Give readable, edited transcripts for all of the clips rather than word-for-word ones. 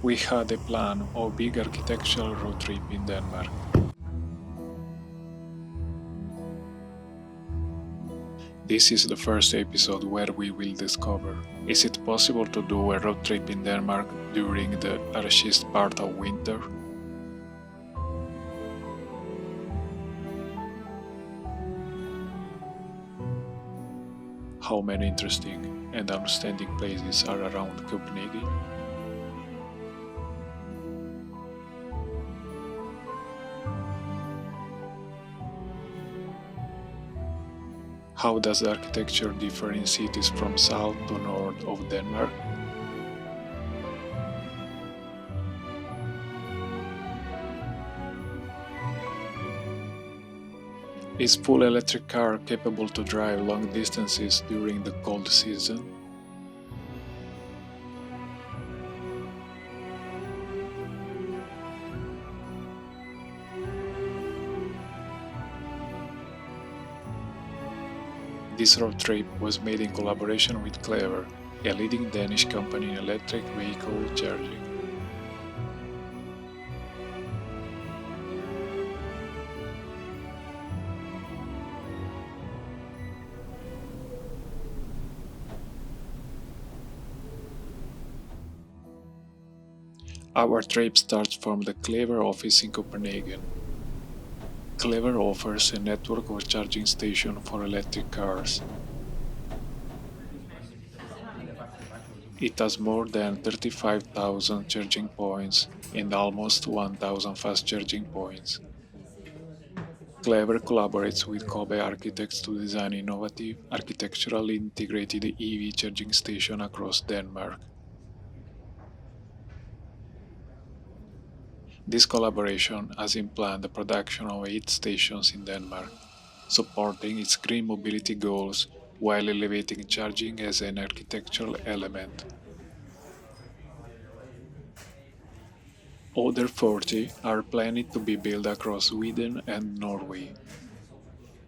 we had a plan of a big architectural road trip in Denmark. This is the first episode where we will discover, is it possible to do a road trip in Denmark during the harshest part of winter? How many interesting and outstanding places are around Copenhagen? How does the architecture differ in cities from south to north of Denmark? Is full electric car capable to drive long distances during the cold season? This road trip was made in collaboration with Clever, a leading Danish company in electric vehicle charging. Our trip starts from the Clever office in Copenhagen. Clever offers a network of charging stations for electric cars. It has more than 35,000 charging points and almost 1,000 fast charging points. Clever collaborates with Cobe architects to design innovative, architecturally integrated EV charging stations across Denmark. This collaboration has in plan the production of 8 stations in Denmark, supporting its green mobility goals while elevating charging as an architectural element. Other 40 are planned to be built across Sweden and Norway.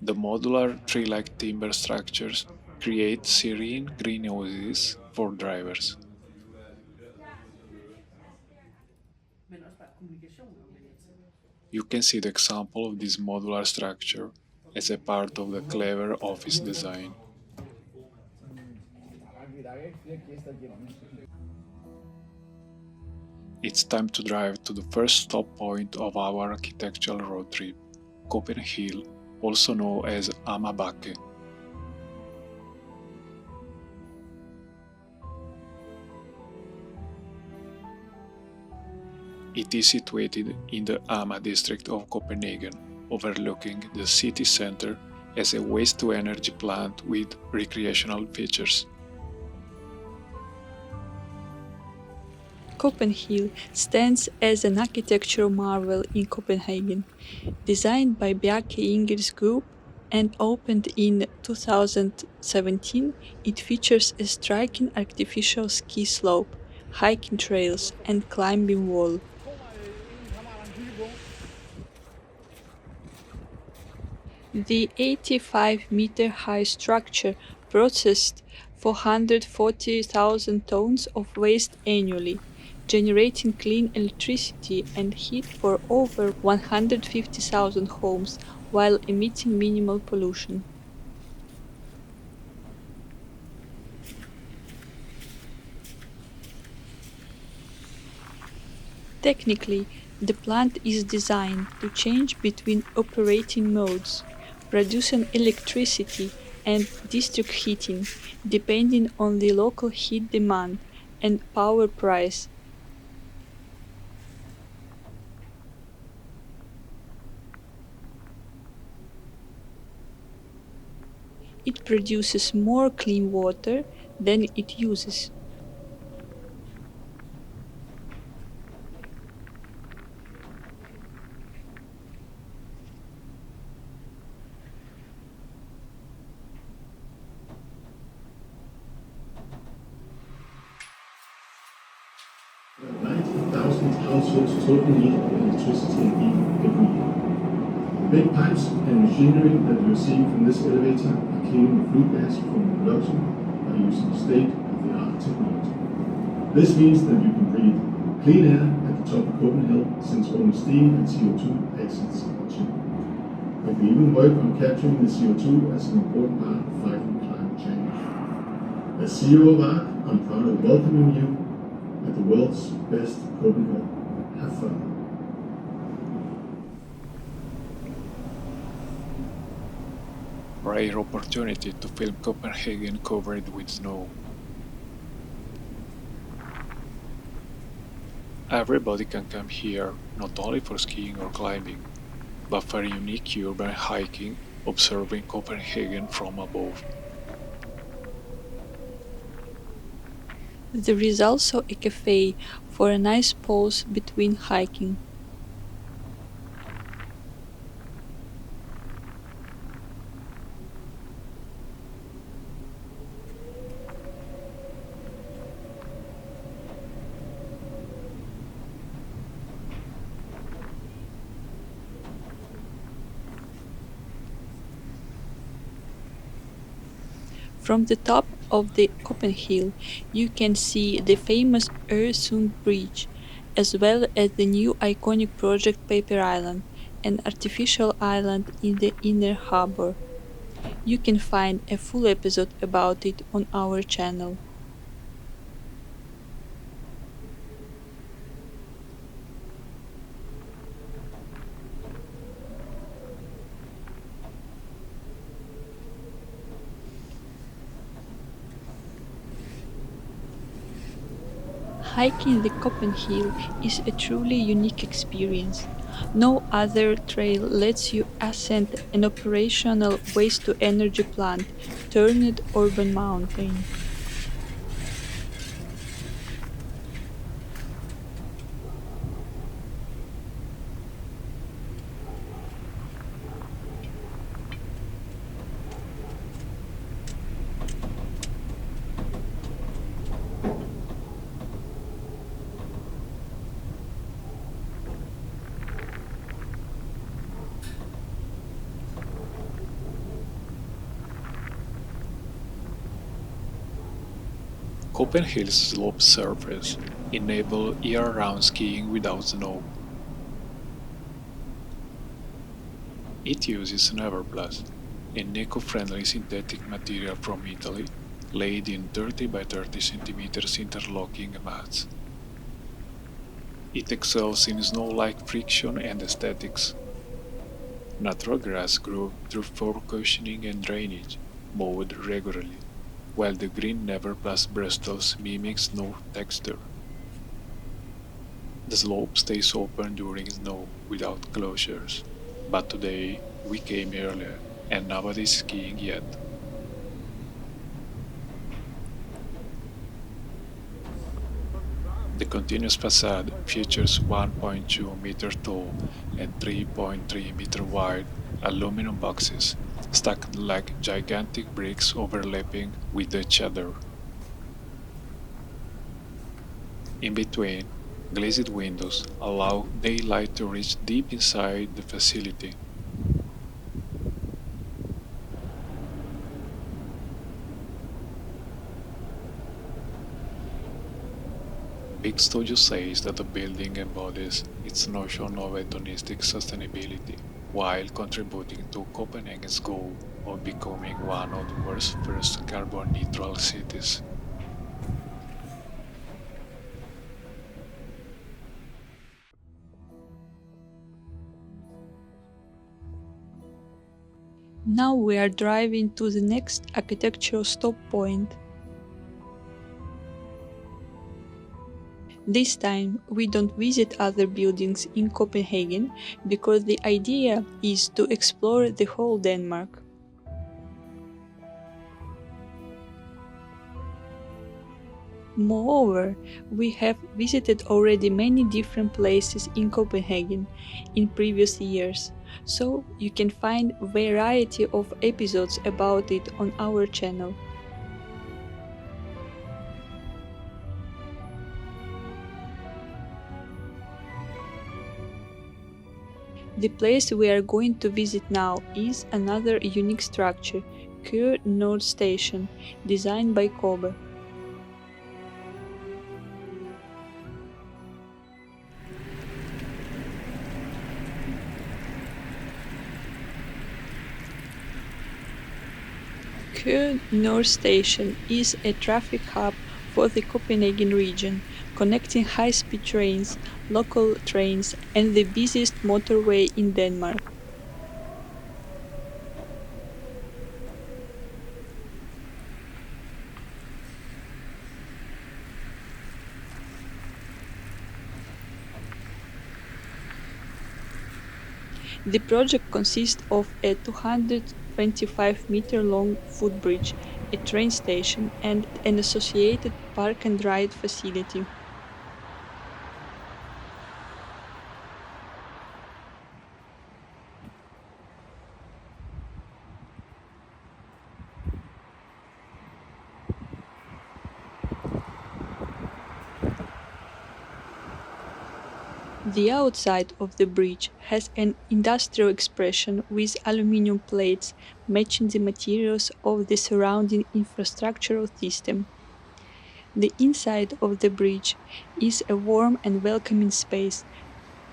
The modular tree-like timber structures create serene green oases for drivers. You can see the example of this modular structure as a part of the Clever office design. It's time to drive to the first stop point of our architectural road trip, CopenHill, also known as Amabakke. It is situated in the Ama district of Copenhagen, overlooking the city center as a waste-to-energy plant with recreational features. CopenHill stands as an architectural marvel in Copenhagen. Designed by Bjarke Ingels Group and opened in 2017, it features a striking artificial ski slope, hiking trails, and climbing wall. The 85-meter-high structure processed 440,000 tons of waste annually, generating clean electricity and heat for over 150,000 homes while emitting minimal pollution. Technically, the plant is designed to change between operating modes, producing electricity and district heating, depending on the local heat demand and power price. It produces more clean water than it uses. There are 90,000 households total need of electricity and heat every year. The big pipes and machinery that you're seeing from this elevator are cleaning the flue gas from the production by using state-of-the-art technology. This means that you can breathe Clean air at the top of CopenHill sends only steam and CO2 exits the chimney. But we even work on capturing the CO2 as an important part of fighting climate change. As CEO of ARC, I'm proud of welcoming you at the world's best CopenHill. Have fun. Rare opportunity to film Copenhagen covered with snow. Everybody can come here, not only for skiing or climbing, but for unique urban hiking, observing Copenhagen from above. There is also a cafe for a nice pause between hiking. From the top of the CopenHill, you can see the famous Øresund Bridge, as well as the new iconic project Paper Island, an artificial island in the inner harbor. You can find a full episode about it on our channel. Hiking the CopenHill is a truly unique experience. No other trail lets you ascend an operational waste-to-energy plant turned urban mountain. Copenhill's slope surface enable year-round skiing without snow. It uses Neverplast, an eco-friendly synthetic material from Italy, laid in 30 by 30 cm interlocking mats. It excels in snow-like friction and aesthetics. Natural grass grew through for cushioning and drainage, mowed regularly, while the green Neverplast bristles mimic snow texture. The slope stays open during snow without closures, but today we came earlier and nobody's skiing yet. The continuous facade features 1.2 meter tall and 3.3 meter wide aluminum boxes stacked like gigantic bricks overlapping with each other. In between, glazed windows allow daylight to reach deep inside the facility. Big Studio says that the building embodies its notion of hedonistic sustainability, while contributing to Copenhagen's goal of becoming one of the world's first carbon-neutral cities. Now we are driving to the next architectural stop point. This time we don't visit other buildings in Copenhagen because the idea is to explore the whole Denmark. Moreover, we have visited already many different places in Copenhagen in previous years, so you can find variety of episodes about it on our channel. The place we are going to visit now is another unique structure, Køge North Station, designed by Cobe. Køge North Station is a traffic hub for the Copenhagen region, connecting high-speed trains, local trains, and the busiest motorway in Denmark. The project consists of a 225-meter-long footbridge, a train station, and an associated park and ride facility. The outside of the bridge has an industrial expression with aluminum plates matching the materials of the surrounding infrastructural system. The inside of the bridge is a warm and welcoming space,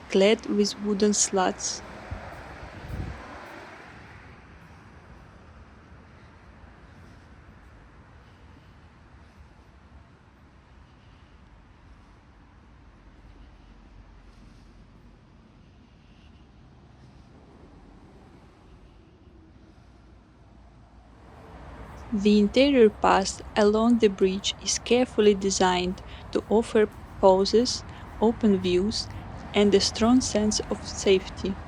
clad with wooden slats. The interior path along the bridge is carefully designed to offer pauses, open views, and a strong sense of safety,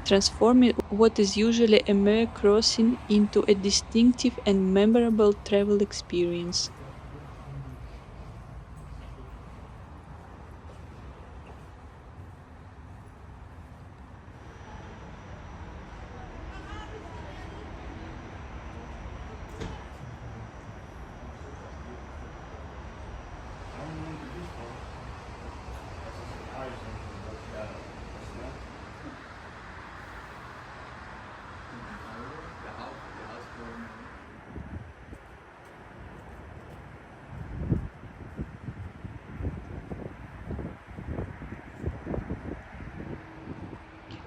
transforming what is usually a mere crossing into a distinctive and memorable travel experience.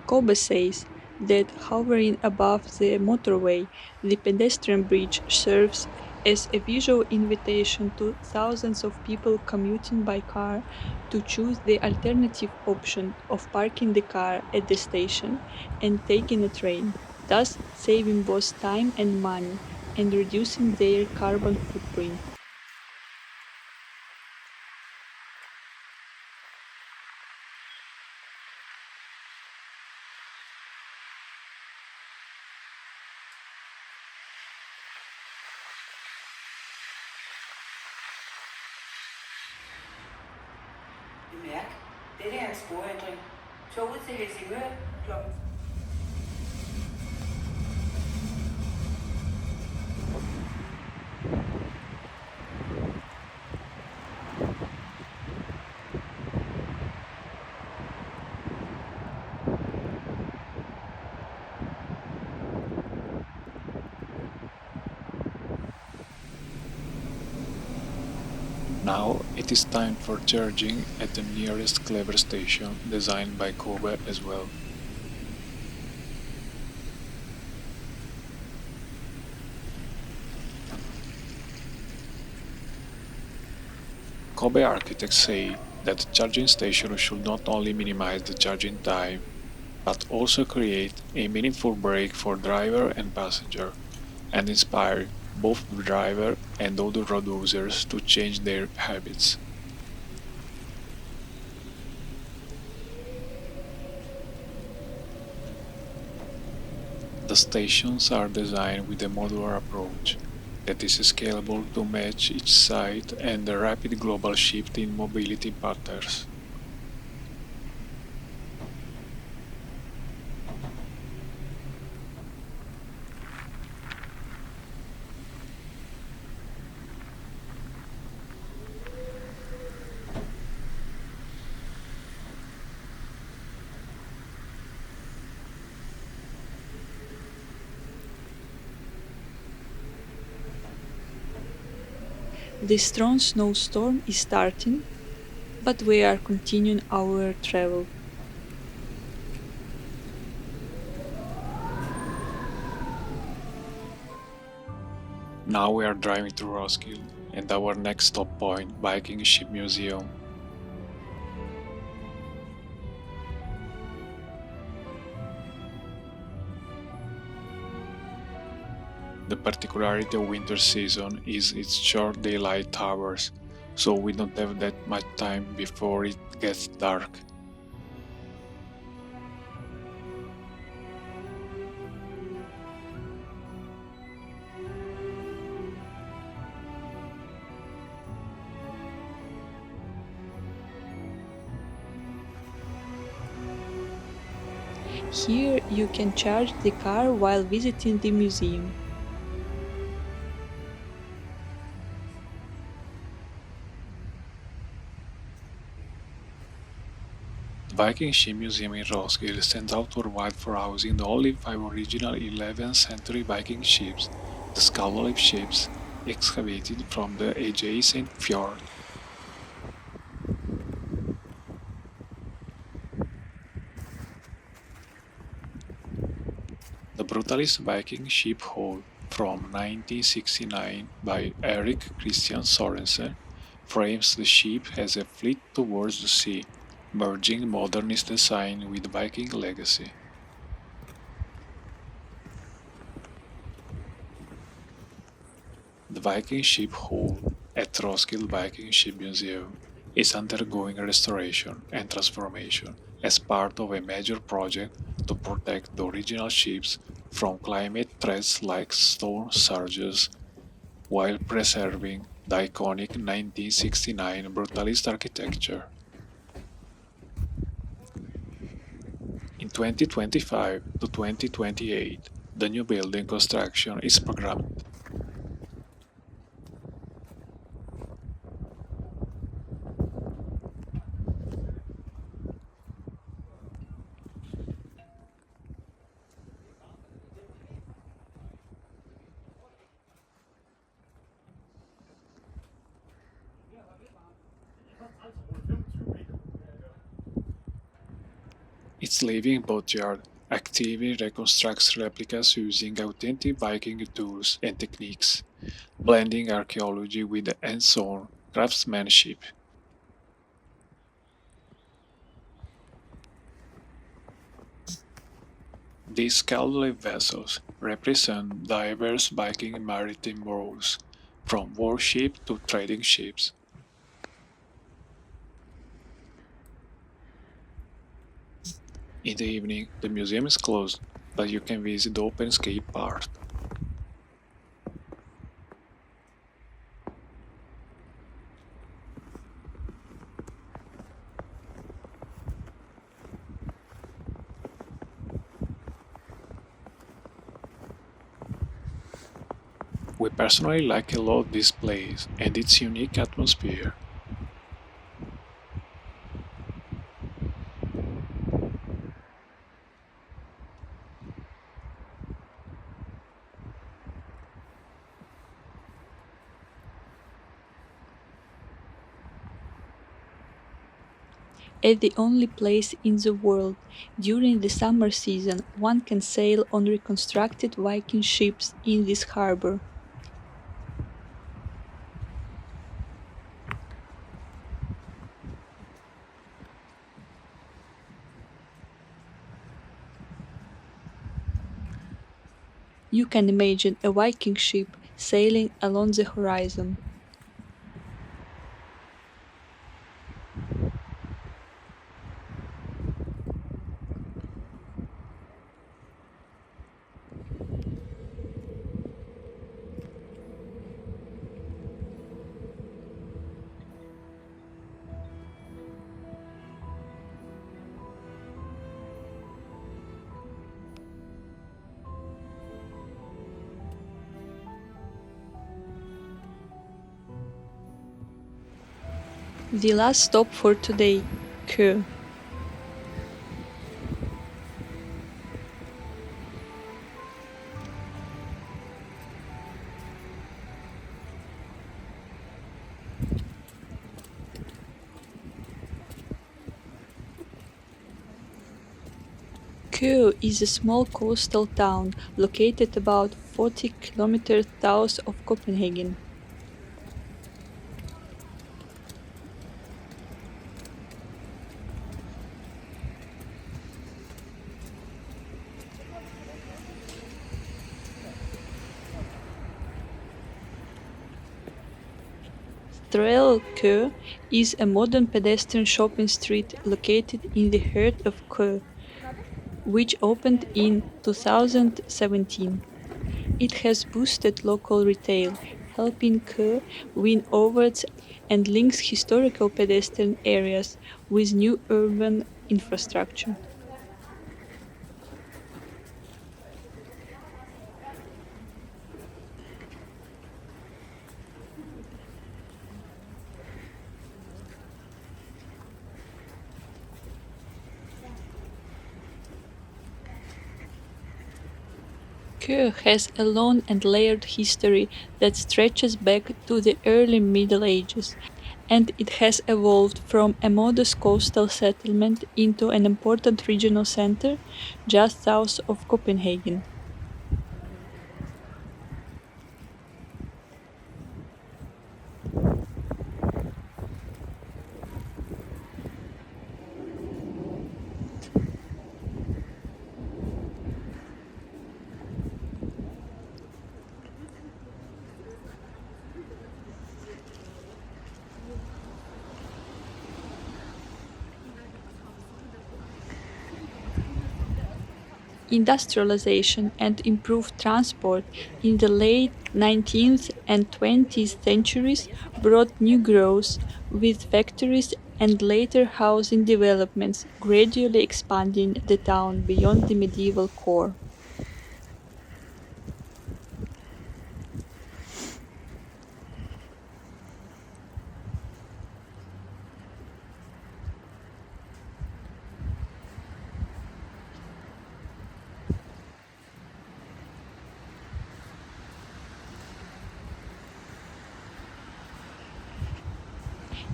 Cobe says that hovering above the motorway, the pedestrian bridge serves as a visual invitation to thousands of people commuting by car to choose the alternative option of parking the car at the station and taking a train, thus saving both time and money and reducing their carbon footprint. Bemærk, dette er en sporændring. Toget til Helsingør kl. Now it is time for charging at the nearest clever station designed by Cobe as well. Cobe architects say that the charging station should not only minimize the charging time, but also create a meaningful break for driver and passenger, and inspire both the driver and other road users to change their habits. The stations are designed with a modular approach that is scalable to match each site and the rapid global shift in mobility patterns. The strong snowstorm is starting, but we are continuing our travel. Now we are driving to Roskilde, and our next stop point, Viking Ship Museum. The particularity of winter season is its short daylight hours, so we don't have that much time before it gets dark. Here you can charge the car while visiting the museum. The Viking Ship Museum in Roskilde stands out worldwide for housing the only 5 original 11th century Viking ships, the Skallev ships, excavated from the adjacent fjord. The Brutalist Viking Ship Hall from 1969 by Erik Christian Sorensen frames the ship as a fleet towards the sea, merging modernist design with Viking legacy. The Viking Ship Hall at Roskilde Viking Ship Museum is undergoing restoration and transformation as part of a major project to protect the original ships from climate threats like storm surges while preserving the iconic 1969 brutalist architecture. In 2025 to 2028, the new building construction is programmed. Its living boatyard actively reconstructs replicas using authentic Viking tools and techniques, blending archaeology with hands-on craftsmanship. These Skallev vessels represent diverse Viking maritime roles, from warship to trading ships. In the evening, the museum is closed, but you can visit the open skate part. We personally like a lot this place and its unique atmosphere. At the only place in the world, during the summer season, one can sail on reconstructed Viking ships in this harbor. You can imagine a Viking ship sailing along the horizon. The last stop for today, Køge. Køge is a small coastal town located about 40 kilometers south of Copenhagen. Køge is a modern pedestrian shopping street located in the heart of Køge, which opened in 2017. It has boosted local retail, helping Køge win awards and links historical pedestrian areas with new urban infrastructure. Køge has a long and layered history that stretches back to the early Middle Ages, and it has evolved from a modest coastal settlement into an important regional center just south of Copenhagen. Industrialization and improved transport in the late 19th and 20th centuries brought new growth, with factories and later housing developments gradually expanding the town beyond the medieval core.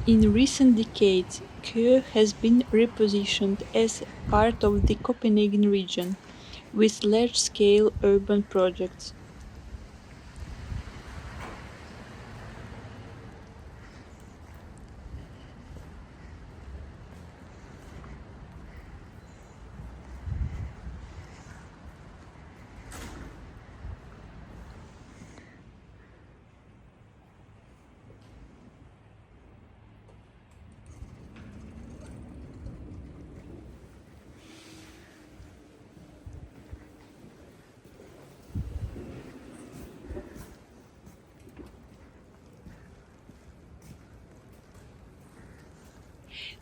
In recent decades, Køge has been repositioned as part of the Copenhagen region, with large-scale urban projects.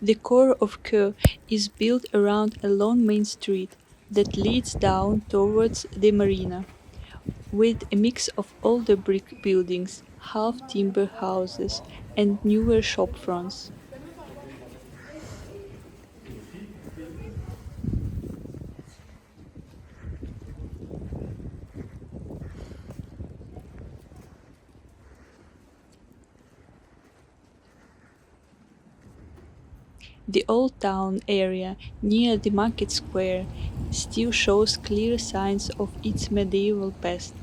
The core of Køge is built around a long main street that leads down towards the marina, with a mix of older brick buildings, half-timber houses, and newer shopfronts. The old town area near the market square still shows clear signs of its medieval past.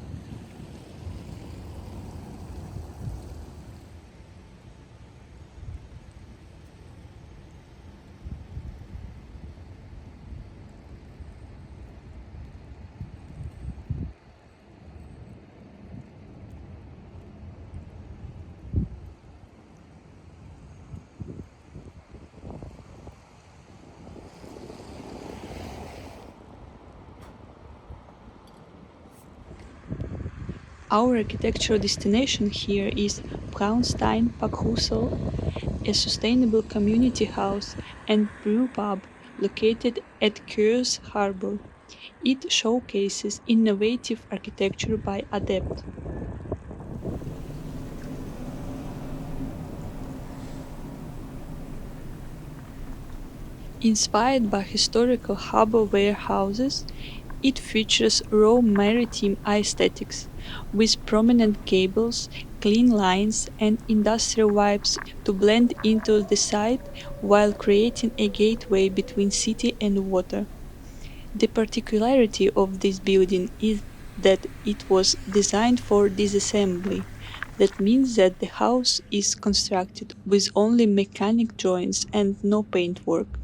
Our architectural destination here is Braunstein Pakhuset, a sustainable community house and brew pub located at Køge's harbor. It showcases innovative architecture by ADEPT. Inspired by historical harbor warehouses, it features raw maritime aesthetics, with prominent gables, clean lines, and industrial vibes to blend into the site while creating a gateway between city and water. The particularity of this building is that it was designed for disassembly. That means that the house is constructed with only mechanic joints and no paintwork.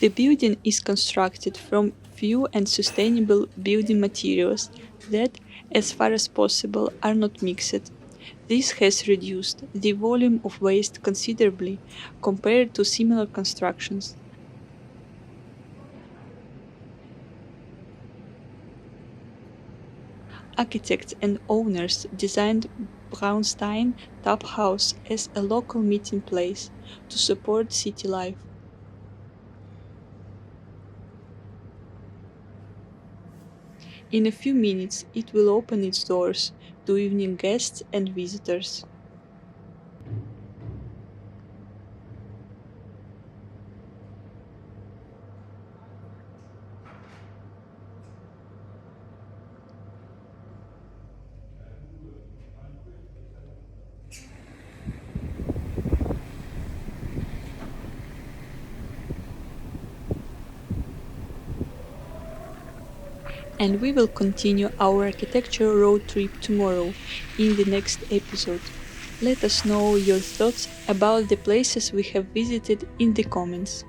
The building is constructed from few and sustainable building materials that, as far as possible, are not mixed. This has reduced the volume of waste considerably compared to similar constructions. Architects and owners designed Braunstein Taphouse as a local meeting place to support city life. In a few minutes, it will open its doors to evening guests and visitors. And we will continue our architecture road trip tomorrow in the next episode. Let us know your thoughts about the places we have visited in the comments.